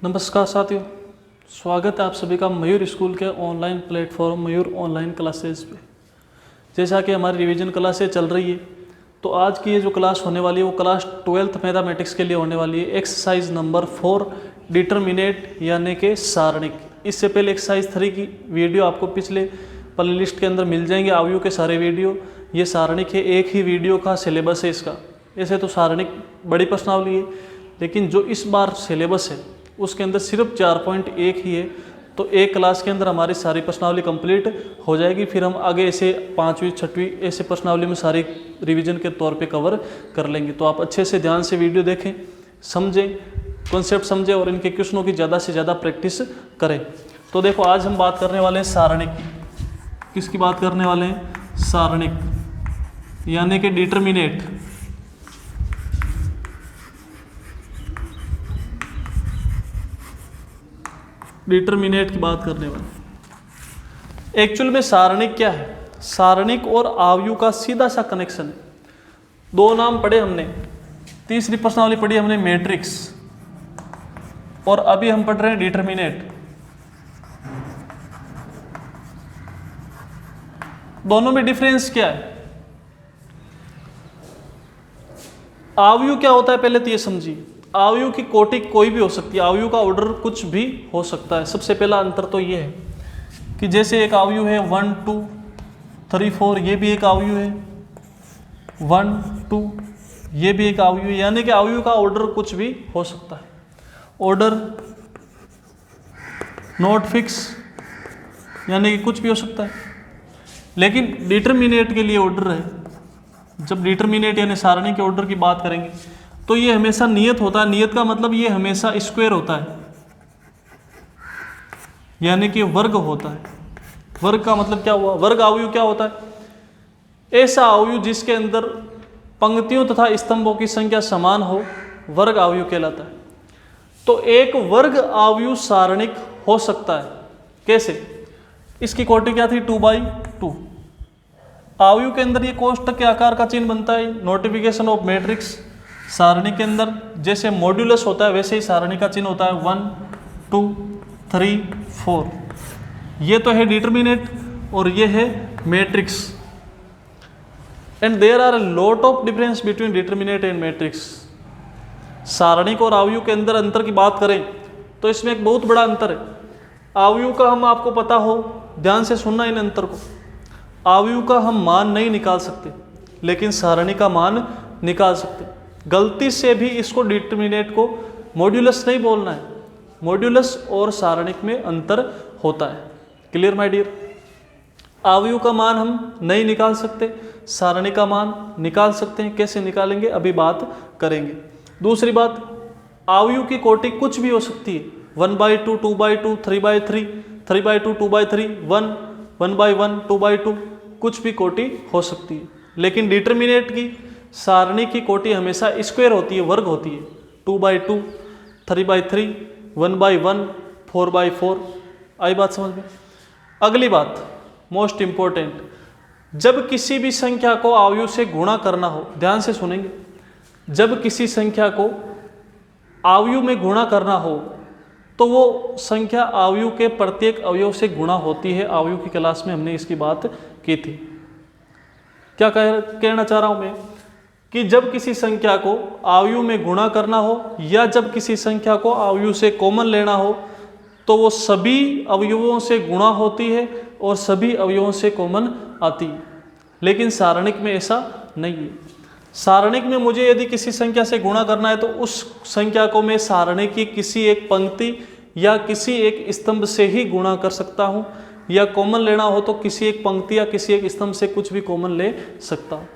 नमस्कार साथियों, स्वागत है आप सभी का मयूर स्कूल के ऑनलाइन प्लेटफॉर्म मयूर ऑनलाइन क्लासेस पे। जैसा कि हमारी रिवीजन क्लासें चल रही है, तो आज की ये जो क्लास होने वाली है वो क्लास 12th मैथमेटिक्स के लिए होने वाली है। एक्सरसाइज नंबर 4 डिटरमिनेट यानी कि सारणिक। इससे पहले एक्सरसाइज 3 की वीडियो आपको पिछले प्ले लिस्ट के अंदर मिल जाएंगे, आयु के सारे वीडियो। ये सारणिक है, एक ही वीडियो का सिलेबस है इसका। ऐसे तो सारणिक बड़ी प्रश्नावली है, लेकिन जो इस बार सिलेबस है उसके अंदर सिर्फ 4.1 ही है, तो एक क्लास के अंदर हमारी सारी प्रश्नावली कंप्लीट हो जाएगी। फिर हम आगे ऐसे 5वीं 6वीं ऐसे प्रश्नावली में सारी रिवीजन के तौर पे कवर कर लेंगे। तो आप अच्छे से ध्यान से वीडियो देखें, समझें, कॉन्सेप्ट समझें और इनके क्वेश्चनों की ज़्यादा से ज़्यादा प्रैक्टिस करें। तो देखो, आज हम बात करने वाले हैं सारणिक की। किसकी बात करने वाले हैं? सारणिक यानी कि डिटरमिनेट। डिटरमिनेट की बात करने वाले। एक्चुअल में सारणिक क्या है? सारणिक और आव्यूह का सीधा सा कनेक्शन है। दो नाम पढ़े हमने, तीसरी प्रश्नावली पढ़ी हमने मैट्रिक्स, और अभी हम पढ़ रहे हैं डिटरमिनेट। दोनों में डिफरेंस क्या है? आव्यूह क्या होता है पहले तो ये समझिए। आव्यूह की कोटि कोई भी हो सकती है, आव्यूह का ऑर्डर कुछ भी हो सकता है। सबसे पहला अंतर तो ये है कि जैसे एक आव्यूह है 1 2 3 4, ये भी एक आव्यूह है 1 2, ये भी एक आव्यूह है, यानी कि आव्यूह का ऑर्डर कुछ भी हो सकता है। ऑर्डर नॉट फिक्स, यानी कि कुछ भी हो सकता है। लेकिन डिटरमिनेट के लिए ऑर्डर है। जब डिटरमिनेट यानी सारणी के ऑर्डर की बात करेंगे तो ये हमेशा नियत होता है। नियत का मतलब ये हमेशा स्क्वायर होता है, यानी कि वर्ग होता है। वर्ग का मतलब क्या हुआ? वर्ग आव्यूह क्या होता है? ऐसा आव्यूह जिसके अंदर पंक्तियों तथा स्तंभों की संख्या समान हो, वर्ग आव्यूह कहलाता है। तो एक वर्ग आव्यूह सारणिक हो सकता है। कैसे? इसकी कोटि क्या थी? 2/2। आव्यूह के अंदर ये कोष्टक के आकार का चिन्ह बनता है। नोटिफिकेशन ऑफ मैट्रिक्स सारणी के अंदर जैसे मॉड्यूलस होता है वैसे ही सारणी का चिन्ह होता है 1 2 3 4। ये तो है डिटरमिनेट और ये है matrix. And there are a lot of difference between determinant and matrix. सारणिक और आव्यूह के अंदर अंतर की बात करें तो इसमें एक बहुत बड़ा अंतर है। आव्यूह का हम आपको पता हो, ध्यान से सुनना इन अंतर को। आव्यूह का हम मान नहीं निकाल सकते, लेकिन सारणी का मान निकाल सकते। गलती से भी इसको डिटरमिनेट को मॉड्यूलस नहीं बोलना है। मॉड्यूलस और सारणिक में अंतर होता है। Clear my dear? आव्यूह का मान हम नहीं निकाल सकते, सारणी का मान निकाल सकते हैं। कैसे निकालेंगे अभी बात करेंगे। दूसरी बात, आव्यूह की कोटि कुछ भी हो सकती है। 1/2 2/2 3/3 3/2 2/3 1 1/1 2/2, कुछ भी कोटि हो सकती है। लेकिन डिटरमिनेट की सारणी की कोटि हमेशा स्क्वायर होती है, वर्ग होती है। 2/2 3/3 1/1 4/4। आई बात समझ में? अगली बात मोस्ट इंपॉर्टेंट, जब किसी भी संख्या को आव्यूह से गुणा करना हो, ध्यान से सुनेंगे। जब किसी संख्या को आव्यूह में गुणा करना हो तो वो संख्या आव्यूह के प्रत्येक अवयव से गुणा होती है। आव्यूह की क्लास में हमने इसकी बात की थी। क्या कहना चाह रहा हूं मैं कि जब किसी संख्या को आव्यूह में गुणा करना हो या जब किसी संख्या को आव्यूह से कॉमन लेना हो तो वो सभी अवयवों से गुणा होती है और सभी अवयवों से कॉमन आती है। लेकिन सारणिक में ऐसा नहीं है। सारणिक में मुझे यदि किसी संख्या से गुणा करना है तो उस संख्या को मैं सारणी की किसी एक पंक्ति या किसी एक स्तंभ से ही गुणा कर सकता हूँ, या कॉमन लेना हो तो किसी एक पंक्ति या किसी एक स्तंभ से कुछ भी कॉमन ले सकता हूँ।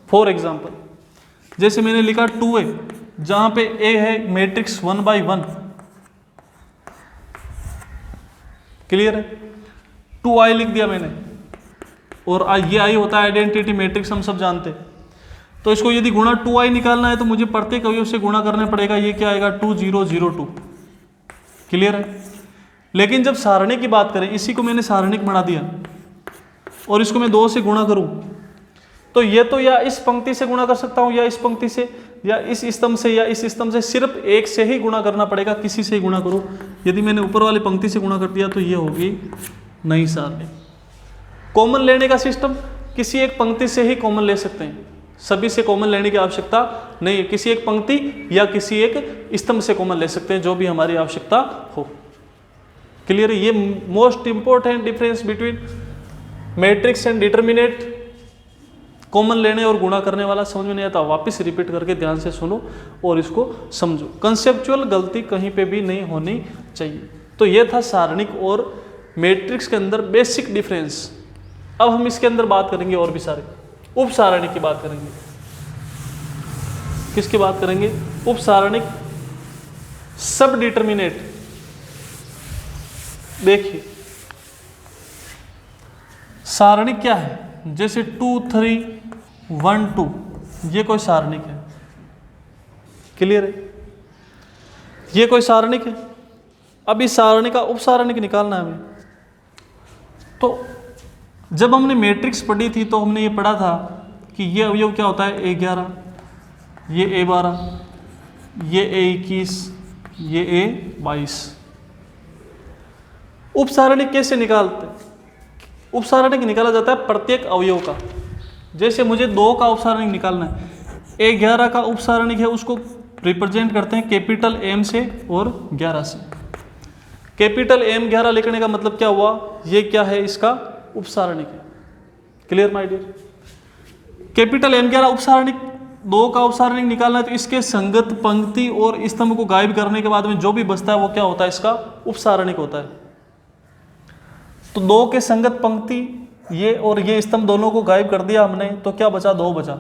फॉर एग्जाम्पल, जैसे मैंने लिखा 2a, जहाँ पे a है मैट्रिक्स 1/1। क्लियर है? 2i लिख दिया मैंने, और ये i होता है आइडेंटिटी मैट्रिक्स, हम सब जानते हैं। तो इसको यदि गुणा 2i निकालना है तो मुझे प्रत्येक अवयव से गुणा करना पड़ेगा। ये क्या आएगा? 2 0 0 2। क्लियर है? लेकिन जब सारणी की बात करें, इसी को मैंने सारणिक बना दिया और इसको मैं 2 से गुणा करूं तो ये तो या इस पंक्ति से गुणा कर सकता हूं या इस पंक्ति से, या इस स्तंभ से या इस स्तंभ से सिर्फ एक से ही गुणा करना पड़ेगा, किसी से ही गुणा करो। यदि मैंने ऊपर वाली पंक्ति से गुणा कर दिया तो ये होगी नई सारणी। कॉमन लेने का सिस्टम, किसी एक पंक्ति से ही कॉमन ले सकते हैं, सभी से कॉमन लेने की आवश्यकता नहीं है। किसी एक पंक्ति या किसी एक स्तंभ से कॉमन ले सकते हैं, जो भी हमारी आवश्यकता हो। क्लियर है? ये most important difference between matrix and determinate. Common लेने और गुणा करने वाला समझ में नहीं आता, वापस रिपीट करके ध्यान से सुनो और इसको समझो। कंसेप्चुअल गलती कहीं पे भी नहीं होनी चाहिए। तो ये था सारणिक और मैट्रिक्स के अंदर बेसिक डिफरेंस। अब हम इसके अंदर बात करेंगे और भी सारे। उप सारणिक की बात करेंगे। किसकी बात करेंगे? उप सारणिक, सब डिटर्मिनेट। देखिए सारणिक क्या है? जैसे 2 3 1 2, ये कोई सारणिक है। क्लियर है? ये कोई सारणिक है। अब इस सारणी का उप सारणिक निकालना है हमें। तो जब हमने मैट्रिक्स पढ़ी थी तो हमने ये पढ़ा था कि ये अवयव क्या होता है? A11, ये A12, ये A21, ये A22। उप सारणिक कैसे निकालते? उप सारणिक निकाला जाता है प्रत्येक अवयव का। जैसे मुझे 2 का उप सारणिक निकालना है, A11 का उप सारणिक है, उसको रिप्रेजेंट करते हैं कैपिटल M से और 11 से। कैपिटल M 11 लिखने का मतलब क्या हुआ? ये क्या है? इसका उप सारणिक है। Clear my dear? Capital M 11 उप सारणिक, 2 का उप सारणिक निकालना है तो इसके संगत पंक्ति और स्तंभ को गायब करने के बाद में जो भी बचता है वो क्या होता है? इसका उप सारणिक होता है। तो 2 के संगत पंक्ति ये और ये स्तंभ दोनों को गायब कर दिया हमने, तो क्या बचा? 2 बचा।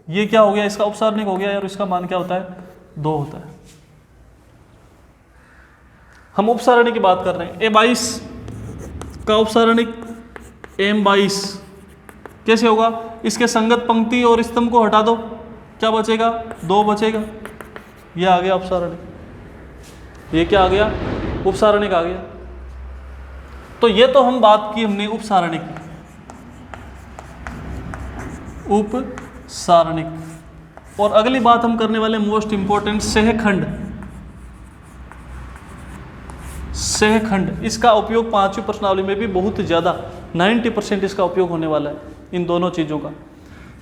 ये क्या हो गया? इसका उप सारणिक हो गया और इसका मान क्या होता है? 2 होता है। हम उप सारणिक की बात कर रहे हैं। A22 का उप सारणिक M22 कैसे होगा? इसके संगत पंक्ति और स्तंभ को हटा दो, क्या बचेगा? 2 बचेगा। ये आ गया उप सारणिक। ये क्या आ गया? उप सारणिक आ गया। तो ये तो हम बात की हमने उप सारणिक की। उप सारणिक। और अगली बात हम करने वाले मोस्ट इंपॉर्टेंट सहखंड। सहखंड, इसका उपयोग 5वीं प्रश्नावली में भी बहुत ज़्यादा 90% इसका उपयोग होने वाला है, इन दोनों चीज़ों का।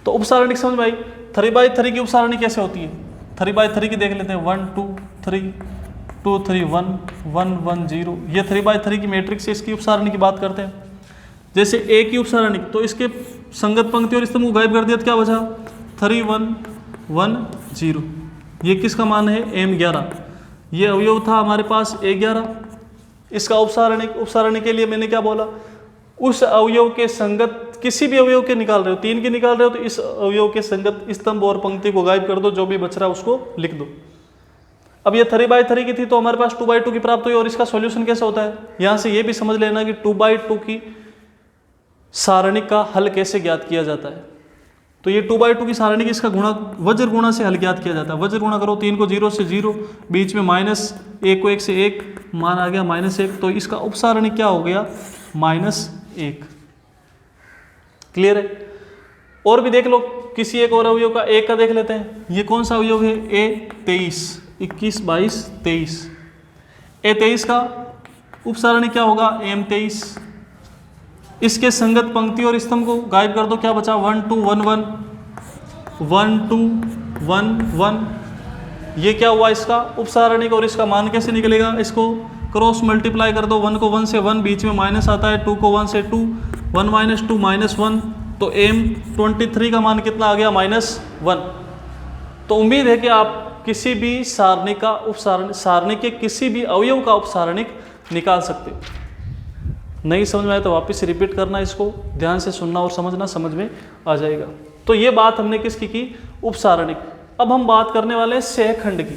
तो उप सारणिक समझ में आई? 3x3 की उप सारणिक कैसे होती है? 3x3 की देख लेते हैं। 1 2 3 2 3 1 1 1 0। ये 3x3 की मैट्रिक्स से इसकी उप सारणिक की बात करते हैं। जैसे A की उप सारणिक, तो इसके संगत पंक्ति और स्तंभ को गायब कर दिया तो क्या बचा? 3 1 1 0। ये किसका मान है? M11। ये अवयव था हमारे पास A11। इसका उप सारणिक के लिए मैंने क्या बोला? उस अवयव के संगत किसी भी अवयव के निकाल रहे हो, 3 के निकाल रहे हो तो इस अवयव के संगत स्तंभ और पंक्ति को गायब कर दो, जो भी बच रहा है उसको लिख दो। अब ये 3x3 की थी तो हमारे पास 2x2 की प्राप्त हुई। और इसका सॉल्यूशन कैसा होता है? यहाँ से ये भी समझ लेना कि 2x2 की सारणिक का हल कैसे ज्ञात किया जाता है। तो ये 2x2 की सारणिक, इसका गुणा वज्र गुणा से हल ज्ञात किया जाता है। वज्र गुणा करो, 3 को 0 से 0, बीच में माइनस, 1 को 1 से 1, मान आ गया -1। तो इसका उप सारणिक क्या हो गया? -1। क्लियर है? और भी देख लो, किसी एक और अवयव का, एक का देख लेते हैं। ये कौन सा अवयव है? A23, 21 22 23। A23 का उप सारणिक क्या होगा? M23। इसके संगत पंक्ति और स्तंभ को गायब कर दो, क्या बचा? 1 2 1 1 1 2 1 1। ये क्या हुआ? इसका उप सारणिक। और इसका मान कैसे निकलेगा? इसको क्रॉस मल्टीप्लाई कर दो। 1 को 1 से 1, बीच में माइनस आता है। 2 को 1 से 2, 1 - 2 -1। तो M23 का मान कितना आ गया? -1। तो उम्मीद है कि आप किसी भी सारणी का उप सारणी के किसी भी अवयव का उप सारणिक निकाल सकते हो। नहीं समझ में आए तो वापस रिपीट करना, इसको ध्यान से सुनना और समझना, समझ में आ जाएगा। तो ये बात हमने किसकी की? उप सारणिक। अब हम बात करने वाले हैं सहखंड की।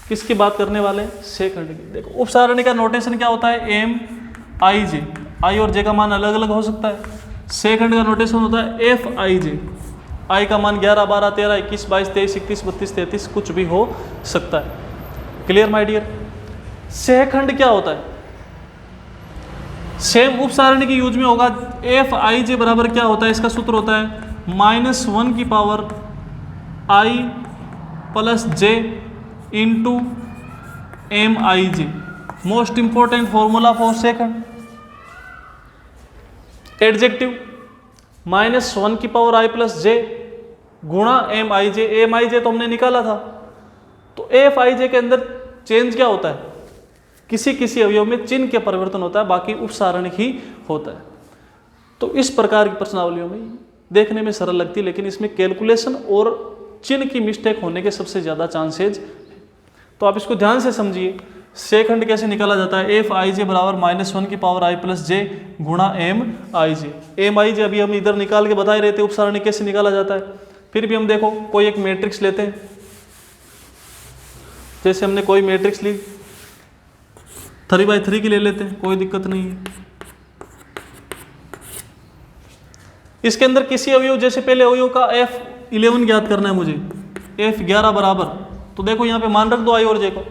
किसकी बात करने वाले हैं? सहखंड की। देखो उप सारणी का नोटेशन क्या होता है? MIJ। I और J का मान अलग अलग हो सकता है। सहखंड का नोटेशन होता है FIJ। I का मान 11 12 13 21 22 23 31 32 33 कुछ भी हो सकता है। Clear my dear? सहखंड क्या होता है? सेम उप सारणी की यूज में होगा। FIJ बराबर क्या होता है? इसका सूत्र होता है -1 की power I plus j into m i j. Most important formula for second. Adjective -1 की पावर आई प्लस जे गुणा M i J. M i जे तो हमने निकाला था, तो एफ आई जे के अंदर चेंज क्या होता है, किसी किसी अवयव में चिन्ह के परिवर्तन होता है, बाकी उपसारणिक ही होता है। तो इस प्रकार की प्रश्नावलियों में देखने में सरल लगती है, लेकिन इसमें कैलकुलेशन और चिन्ह की मिस्टेक होने के सबसे ज़्यादा चांसेज। तो आप इसको ध्यान से समझिए। सेकंड कैसे निकाला जाता है, एफ आई जे बराबर -1 की पावर आई प्लस जे गुणा M i J. M i जे अभी हम इधर निकाल के बता ही रहे थे उपसारणिक कैसे निकाला जाता है। फिर भी हम देखो कोई एक मैट्रिक्स लेते हैं, जैसे हमने कोई मैट्रिक्स ली 3x3 की ले लेते हैं, कोई दिक्कत नहीं है। इसके अंदर किसी अवयव, जैसे पहले अवयव का F11 ज्ञात करना है मुझे, F11 बराबर, तो देखो यहाँ पे मान रख दो आई और जे को।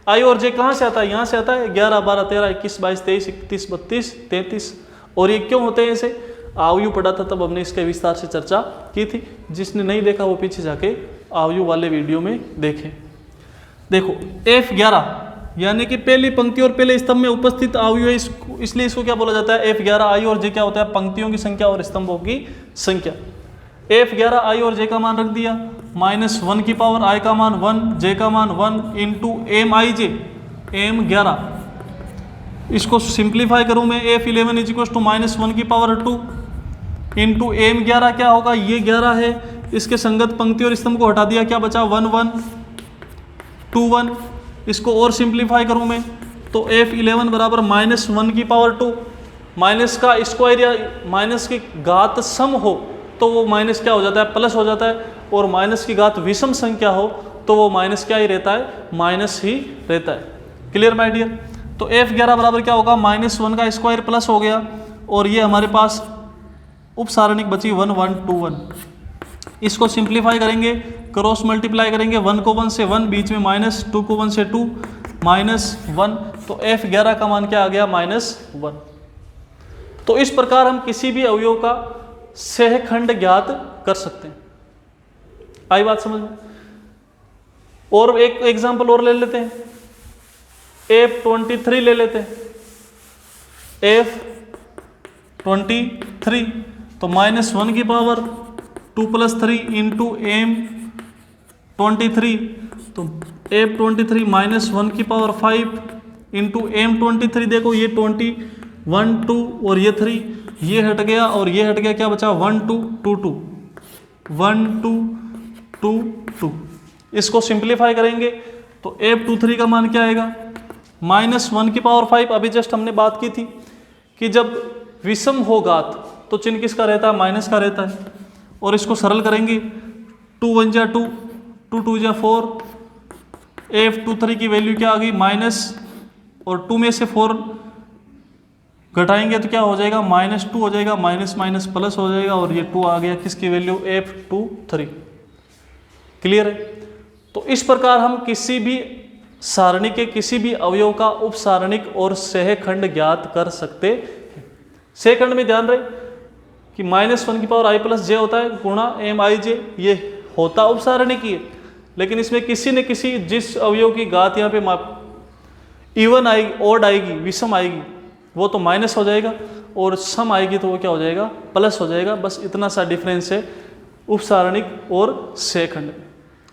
आई और जे कहाँ से आता है, यहाँ से आता है 11, 12, 13, 21, 22, 23, 31, 32, 33। और ये क्यों होते हैं ऐसे, आयु पढ़ा था तब हमने इसके विस्तार से चर्चा की थी। जिसने नहीं देखा वो पीछे जाके आयु वाले वीडियो में देखे। देखो F11 यानी कि पहली पंक्ति और पहले स्तंभ में उपस्थित आयु है, इसलिए इसको क्या बोला जाता है F11। आई और जे क्या होता है, पंक्तियों की संख्या और स्तंभों की संख्या। F11 आई और जे का मान रख दिया, -1 की पावर आई का मान 1, जे का मान 1 into m i J, M11। इसको सिंप्लीफाई करूं मैं, F11 इज इक्वल टू -1 की पावर 2 इंटू M11 क्या होगा, ये 11 है, इसके संगत पंक्ति और स्तंभ को हटा दिया, क्या बचा 1 1 2 1। इसको और सिंप्लीफाई करूं मैं तो F11 बराबर -1 की पावर 2, माइनस का स्क्वायर या माइनस की घात सम हो तो वो माइनस क्या हो जाता है, प्लस हो जाता है, और माइनस की घात विषम संख्या हो तो वो माइनस क्या ही रहता है, माइनस ही रहता है। Clear my dear. तो F11 बराबर क्या होगा, -1 का स्क्वायर प्लस हो गया, और ये हमारे पास उपसारणिक बची 1 1 2 1। इसको सिंप्लीफाई करेंगे, क्रॉस मल्टीप्लाई करेंगे, 1 को 1 से 1, बीच में माइनस, 2 को 1 से 2, -1। तो F11 का मान क्या आ गया, -1। तो इस प्रकार हम किसी भी अवयव का सहखंड ज्ञात कर सकते हैं। आई बात समझ में। और एक एग्जांपल और ले लेते हैं, F23 ले लेते हैं। F23 तो -1 की पावर 2 + 3 इंटू M23, तो F23 -1 की पावर 5 इंटू M23। देखो ये 20 1 2 और ये 3, ये हट गया और ये हट गया, क्या बचा 1 2 2 2 1 2 2 2। इसको सिंप्लीफाई करेंगे तो F23 का मान क्या आएगा, -1 की पावर 5। अभी जस्ट हमने बात की थी कि जब विषम हो घात तो चिन्ह किसका रहता है, माइनस का रहता है। और इसको सरल करेंगे, 2 1 जा 2, 2 2 जा 4, F23 की वैल्यू क्या आ गई, माइनस, और 2 में से 4 घटाएंगे तो क्या हो जाएगा, -2 हो जाएगा, माइनस माइनस प्लस हो जाएगा, और ये 2 आ गया, किसकी वैल्यू, F23। क्लियर है। तो इस प्रकार हम किसी भी सारणी के किसी भी अवयव का उपसारणिक और सहखंड ज्ञात कर सकते हैं। सहखंड में ध्यान रहे कि -1 की पावर आई प्लस जे होता है गुणा एम आई जे, ये होता उपसारणिक ही है, लेकिन इसमें किसी न किसी जिस अवयव की घात यहाँ पे इवन आएगी, ओड आएगी, विषम आएगी, वो तो माइनस हो जाएगा, और सम आएगी तो वो क्या हो जाएगा, प्लस हो जाएगा। बस इतना सा डिफरेंस है उपसारणिक और सहखंड।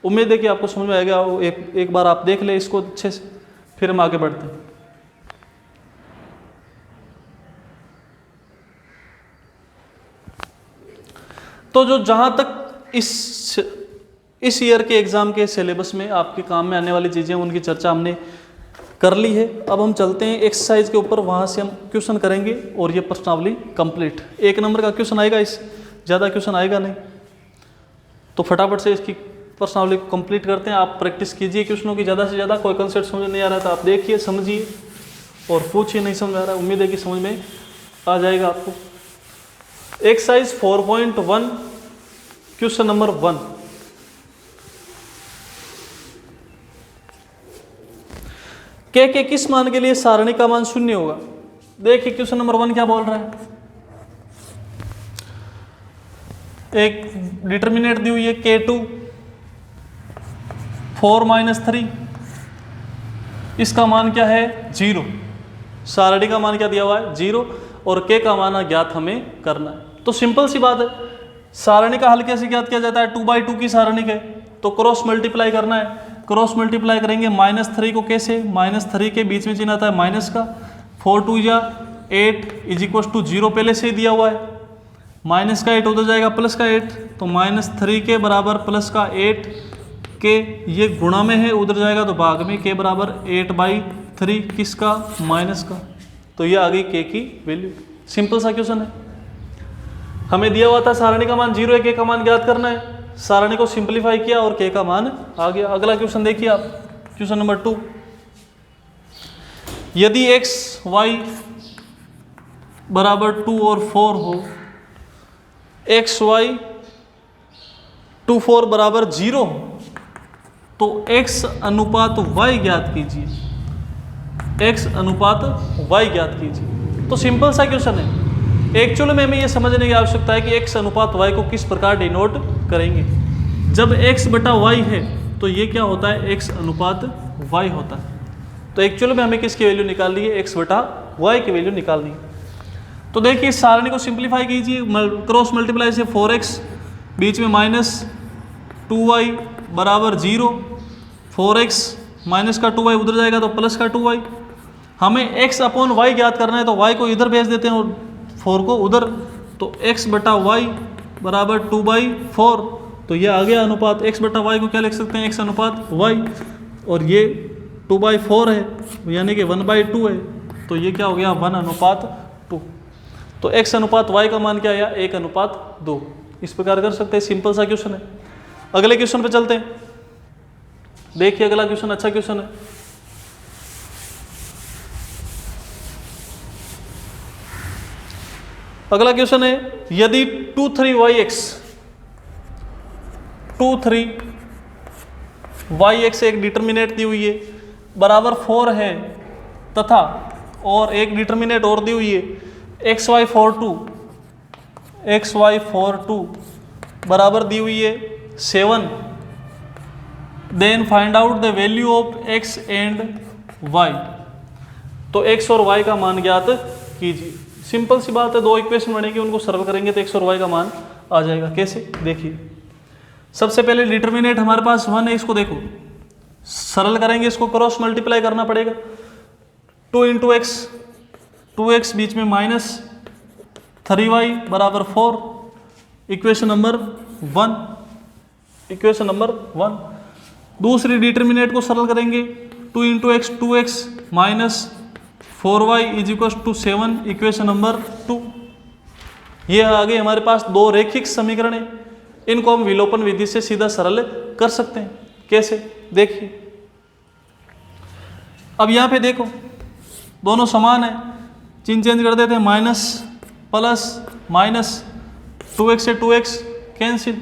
उम्मीद है कि आपको समझ में आएगा। एक बार आप देख ले इसको अच्छे से, फिर हम आगे बढ़ते हैं। तो जो जहाँ तक इस ईयर के एग्ज़ाम के सिलेबस में आपके काम में आने वाली चीज़ें, उनकी चर्चा हमने कर ली है। अब हम चलते हैं एक्सरसाइज के ऊपर, वहाँ से हम क्वेश्चन करेंगे और ये प्रश्नावली कंप्लीट। 1 नंबर का क्वेश्चन आएगा, इस ज़्यादा क्वेश्चन आएगा नहीं, तो फटाफट से इसकी प्रश्नावली को कंप्लीट करते हैं। आप प्रैक्टिस कीजिए क्वेश्चनों की ज़्यादा से ज़्यादा। कोई कंसेप्ट समझ नहीं आ रहा था आप देखिए, समझिए और पूछिए, नहीं समझ आ रहा है, उम्मीद है कि समझ में आ जाएगा आपको। एक्सरसाइज 4.1 क्वेश्चन नंबर 1, के किस मान के लिए सारणी का मान 0 होगा। देखिए क्वेश्चन नंबर 1 क्या बोल रहा है, एक डिटर्मिनेंट दी हुई है K2, 4 माइनस 3, इसका मान क्या है 0, सारणी का मान क्या दिया हुआ है 0, और के का मान ज्ञात हमें करना है। तो सिंपल सी बात है, सारणी का हल कैसे ज्ञात किया जाता है, 2/2 की सारणी के, तो क्रॉस मल्टीप्लाई करना है, क्रॉस मल्टीप्लाई करेंगे -3 को कैसे, -3 के बीच में चिन्ह आता है माइनस का, 4 2 या 8 = 0 पहले से ही दिया हुआ है, माइनस का 8 उधर जाएगा प्लस का 8, तो -3 के बराबर प्लस का 8 के, ये गुणा में है उधर जाएगा तो भाग में, के बराबर 8/3 किसका, माइनस का, तो ये आ गई के की वैल्यू। सिंपल सा क्वेश्चन है, हमें दिया हुआ था सारणी का मान 0 है, के का मान ज्ञात करना है, सारणी को सिंपलीफाई किया और के का मान आ गया। अगला क्वेश्चन देखिए आप, क्वेश्चन नंबर 2, यदि x y बराबर 2 और 4 हो, x y 2 4 बराबर 0 हो, तो x अनुपात y ज्ञात कीजिए, x अनुपात y ज्ञात कीजिए। तो सिंपल सा क्वेश्चन है, एक्चुअल में हमें यह समझने की आवश्यकता है कि x अनुपात y को किस प्रकार डिनोट करेंगे। जब x बटा y है तो ये क्या होता है, x अनुपात y होता है। तो एक्चुअल में हमें किसकी वैल्यू निकालनी है, x बटा y की वैल्यू निकालनी है। तो देखिए इस सारणी को सिंप्लीफाई कीजिए, क्रॉस मल्टीप्लाई से 4x बीच में -2y बराबर 0, 4x माइनस का 2y उधर जाएगा तो प्लस का 2y, हमें x अपॉन y ज्ञात करना है, तो y को इधर भेज देते हैं और 4 को उधर, तो x बटा y बराबर 2/4, तो ये आ गया अनुपात। x बटा y को क्या लिख सकते हैं, x अनुपात y, और ये 2/4 है यानी कि 1/2 है, तो ये क्या हो गया 1:2। तो x अनुपात y का मान क्या आया, 1:2। इस प्रकार कर सकते हैं, सिंपल सा क्वेश्चन है। अगले क्वेश्चन पे चलते हैं, देखिए अगला क्वेश्चन अच्छा क्वेश्चन है। अगला क्वेश्चन है, यदि 2 3yx 2 3yx एक डिटर्मिनेट दी हुई है बराबर 4 है, तथा और एक डिटर्मिनेट और दी हुई है xy 42 बराबर दी हुई है 7, then find out the value of x and y। तो x और y का मान ज्ञात कीजिए। सिंपल सी बात है, दो इक्वेशन बनेगी, उनको सरल करेंगे तो x और y का मान आ जाएगा। कैसे, देखिए सबसे पहले डिटर्मिनेट हमारे पास 1 है, इसको देखो सरल करेंगे, इसको क्रॉस मल्टीप्लाई करना पड़ेगा, 2 × x, 2x बीच में -3y बराबर 4, इक्वेशन नंबर 1। दूसरी डिटर्मिनेट को सरल करेंगे, 2 × x 2x -4y = 7, equation number 2। ये आगे हमारे पास दो रेखिक समीकरण है, इनको हम विलोपन विधि से सीधा सरल कर सकते हैं। कैसे, देखिए अब यहाँ पे देखो दोनों समान है, चिन्ह चेंज कर देते हैं, माइनस प्लस माइनस, 2x से 2x कैंसिल,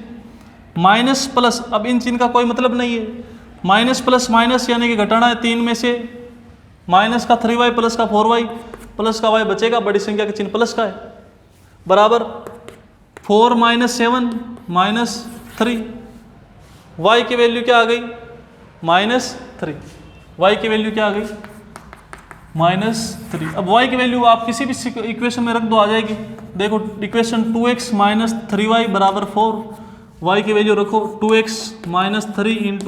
माइनस प्लस, अब इन चिन्ह का कोई मतलब नहीं है, माइनस प्लस माइनस यानी कि घटाना है, 3 में से माइनस का 3y प्लस का 4y प्लस का y बचेगा, बड़ी संख्या का चिन्ह प्लस का है, बराबर 4 - 7 -3, y की वैल्यू क्या आ गई -3, y की वैल्यू क्या आ गई -3। अब y की वैल्यू आप किसी भी इक्वेशन में रख दो, आ जाएगी। देखो इक्वेशन 2x - 3y बराबर 4, y की वैल्यू रखो 2x - 3 ×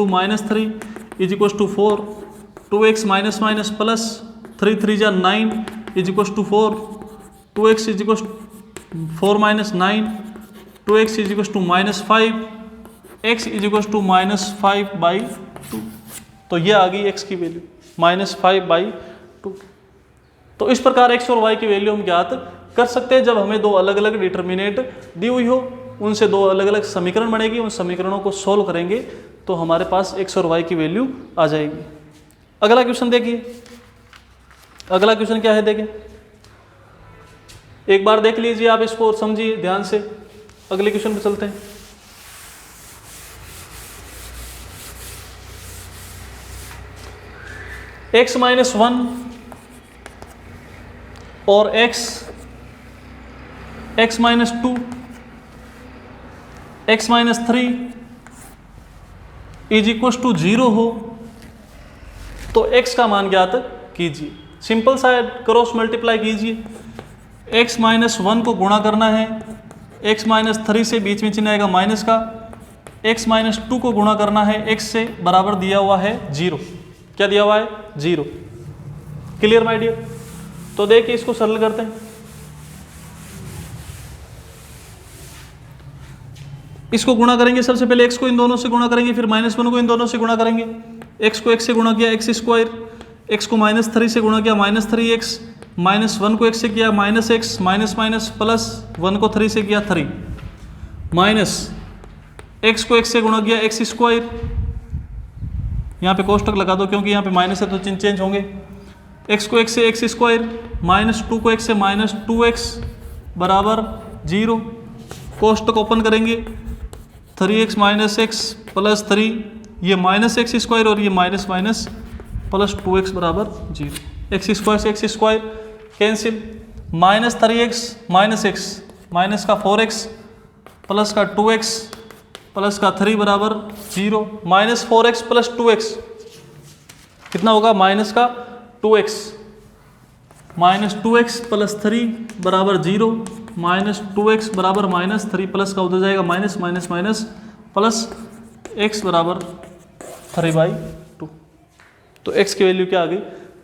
-3 = 4, 2x minus minus plus 3 3 जा 9 = 4, 2x = 4 - 9, 2x = -5, x = -5/2। तो ये आ गई x की वैल्यू -5/2। तो इस प्रकार x और y की वैल्यू हम ज्ञात कर सकते हैं जब हमें दो अलग अलग डिटर्मिनेट दी हुई हो, उनसे दो अलग अलग समीकरण बनेगी, उन समीकरणों को सोल्व करेंगे तो हमारे पास x और y की वैल्यू आ जाएगी। अगला क्वेश्चन देखिए, अगला क्वेश्चन क्या है देखिए, एक बार देख लीजिए आप इसको और समझिए ध्यान से। अगले क्वेश्चन पे चलते हैं। x - 1 और x - 2, x - 3, is equal to 0 हो तो x का मान ज्ञात कीजिए। सिंपल सा क्रॉस मल्टीप्लाई कीजिए, x माइनस 1 को गुणा करना है, x माइनस 3 से बीच में चिन्ह आएगा माइनस का, x माइनस 2 को गुणा करना है x से, बराबर दिया हुआ है 0। क्या दिया हुआ है? 0। Clear my dear? तो देखिए इसको सरल करते हैं। इसको गुणा करेंगे, सबसे पहले x को इन दोनों से गुणा करेंगे, फिर माइनस 1 को इन दोनों से गुणा करेंगे। x को x से गुणा किया x स्क्वायर, x को माइनस 3 से गुणा किया माइनस 3x, माइनस 1 को x से किया minus x, minus minus plus 1 को 3 से किया 3, माइनस x को x से गुणा किया x स्क्वायर, यहाँ पे कोष्टक लगा दो क्योंकि यहाँ पे माइनस है तो चिन्ह चेंज होंगे। x को x से x स्क्वायर, माइनस 2 को x से माइनस 2x बराबर 0, कोष्टक ओपन करेंगे, 3x माइनस x प्लस 3, ये माइनस x स्क्वायर और ये माइनस माइनस प्लस 2x बराबर 0। x स्क्वायर से x square cancel, minus 3x minus x, minus का 4x प्लस का 2x प्लस का 3 बराबर 0, माइनस 4x प्लस 2x कितना होगा? माइनस का 2x, माइनस 2x प्लस 3 बराबर 0, माइनस 2x बराबर माइनस 3 प्लस का उधर जाएगा minus minus minus plus x बराबर 3/2। तो x की वैल्यू क्या आ गई?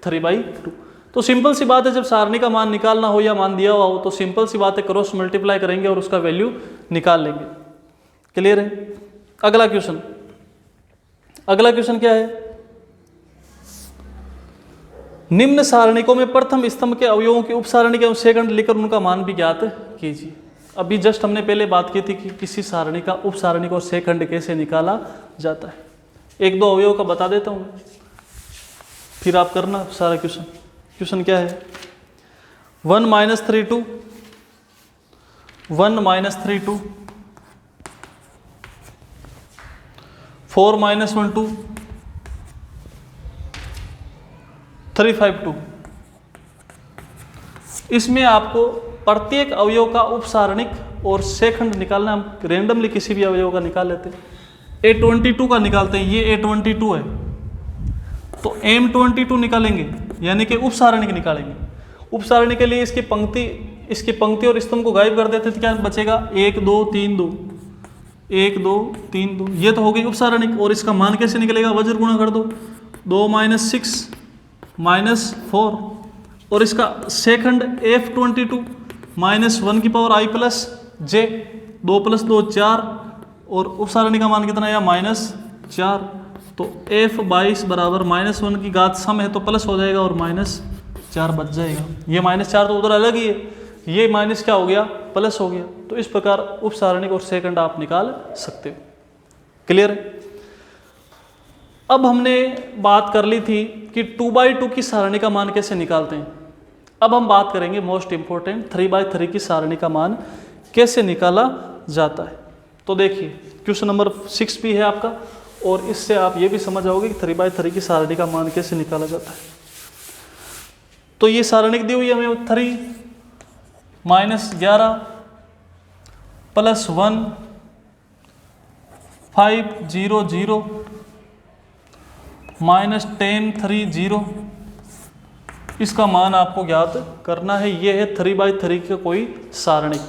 3/2। तो सिंपल सी बात है, जब सारणी का मान निकालना हो या मान दिया हुआ हो तो सिंपल सी बात है, क्रॉस मल्टीप्लाई करेंगे और उसका वैल्यू निकाल लेंगे। क्लियर है? अगला क्वेश्चन, अगला क्वेश्चन क्या है? निम्न सारणिकों में प्रथम स्तंभ के अवयवों की उपसारणिक एवं सेकंड लेकर उनका मान भी ज्ञात कीजिए। अभी जस्ट हमने पहले बात की थी कि किसी सारणी का उपसारणिक और सेकंड कैसे निकाला जाता है। एक दो अवयव का बता देता हूँ, फिर आप करना सारा क्वेश्चन। क्वेश्चन क्या है? 1 माइनस 3 2, 1 माइनस 3 2, 4 माइनस 1 2, 3 5 2। इसमें आपको प्रत्येक अवयव का उपसारणिक और सेकंड निकालना। हम रेंडमली किसी भी अवयव का निकाल लेते हैं। A22 का निकालते हैं, ये A22 है तो M22 निकालेंगे, यानी कि उपसारणिक निकालेंगे। उपसारणिक के लिए इसकी पंक्ति और स्तंभ को गायब कर देते तो क्या बचेगा? 1 2 3 2, 1 2 3 2, ये तो हो गई उपसारणिक। और इसका मान कैसे निकलेगा? वज्र गुणा कर दो, 2 माइनस 6 माइनस 4, और इसका सेकंड F22 माइनस 1 की power i plus j, 2 plus 2 4, और उपसारणी का मान कितना आया? माइनस 4। तो F22 बराबर माइनस 1 की घात सम है तो प्लस हो जाएगा और माइनस 4 बच जाएगा। ये माइनस 4 तो उधर अलग ही है, ये माइनस क्या हो गया? प्लस हो गया। तो इस प्रकार उपसारणिक और सेकंड आप निकाल सकते हो। क्लियर है? अब हमने बात कर ली थी कि 2/2 की सारणी का मान कैसे निकालते हैं। अब हम बात करेंगे मोस्ट इंपॉर्टेंट 3/3 की सारणी का मान कैसे निकाला जाता है। तो देखिए क्वेश्चन नंबर 6 भी है आपका, और इससे आप ये भी समझ जाओगे कि 3/3 की सारणी का मान कैसे निकाला जाता है। तो ये सारणी दी हुई है हमें 3 माइनस 11 प्लस 1 5 0 0 माइनस 10 3 0, इसका मान आपको ज्ञात करना है। ये है 3/3 का कोई सारणी।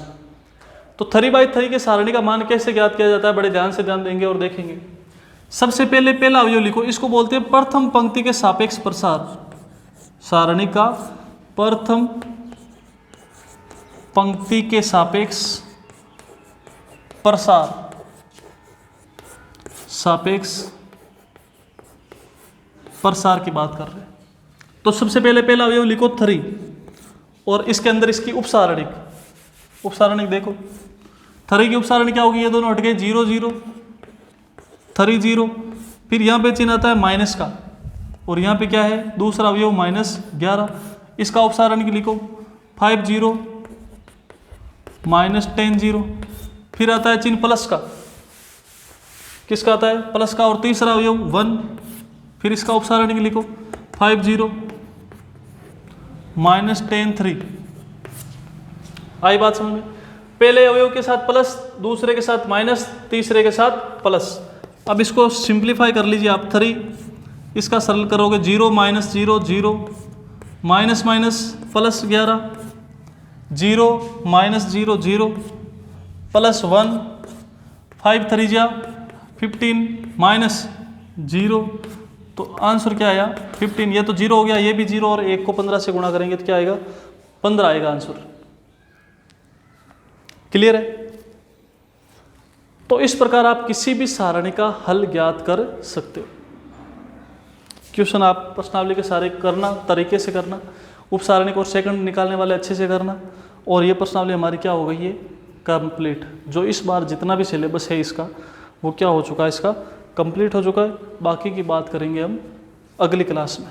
तो 3/3 के सारणी का मान कैसे ज्ञात किया जाता है, बड़े ध्यान से ध्यान देंगे और देखेंगे। सबसे पहले पहला अवयव लिखो, इसको बोलते हैं प्रथम पंक्ति के सापेक्ष प्रसार। सारणी का प्रथम पंक्ति के सापेक्ष प्रसार, सापेक्ष प्रसार की बात कर रहे हैं। तो सबसे पहले पहला अवयव लिखो 3, और इसके अंदर इसकी उपसारणिक, उपसारणिक देखो 3 की उपसारणिक क्या होगी? ये दोनों हट गए 0 0 3 0, फिर यहाँ पे चिन्ह आता है माइनस का, और यहाँ पे क्या है? दूसरा अवयव माइनस 11, इसका उपसारणिक लिखो 5 0 माइनस 10 0, फिर आता है चिन्ह प्लस का, किसका आता है? प्लस का, और तीसरा अवयव 1, फिर इसका उपसारणिक लिखो 5 0 माइनस 10 3। आई बात समझ में? पहले अवयव के साथ प्लस, दूसरे के साथ माइनस, तीसरे के साथ प्लस। अब इसको सिंप्लीफाई कर लीजिए आप 3, इसका सरल करोगे 0 minus 0 0 minus minus plus 11 0 minus 0 0 plus 1 5 3 जा 15 माइनस 0, तो आंसर क्या आया 15। ये तो 0 हो गया, ये भी 0 और 1 को 15 से गुणा करेंगे तो क्या आएगा 15 आएगा आंसर। क्लियर है? तो इस प्रकार आप किसी भी सारणी का हल ज्ञात कर सकते हो। क्वेश्चन आप प्रश्नावली के सारे करना, तरीके से करना, उप सारणी को सेकंड निकालने वाले अच्छे से करना, और ये प्रश्नावली हमारी क्या हो गई है कंप्लीट। जो इस बार जितना भी सिलेबस है इसका वो क्या हो चुका है, इसका कंप्लीट हो चुका है। बाकी की बात करेंगे हम अगली क्लास में।